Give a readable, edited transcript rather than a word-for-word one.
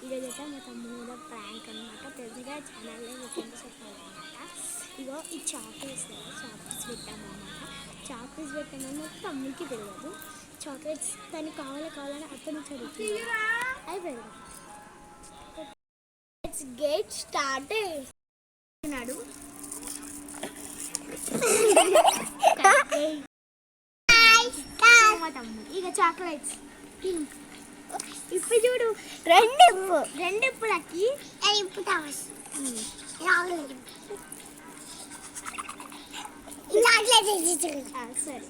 ఈరోజైతే మా తమ్ముడు మీద ప్రాంక్ అనమాట. తెలుగుగా ఛానల్లో మీకు చెప్పాలన్నమాట. ఇగో ఈ చాక్లెట్స్ పెట్టామన్నమాట. చాక్లెట్స్ పెట్టామని మా తమ్ముడికి తెలియదు. చాక్లెట్స్ దానికి కావాలని అప్పటి నుంచి అడుగుతుంది. అయిపోయింది. Let's get started. నాడు మా తమ్ముడు ఇక చాక్లెట్స్ ఇప్పుడు చూడు రెండు ఇప్పులకి సరే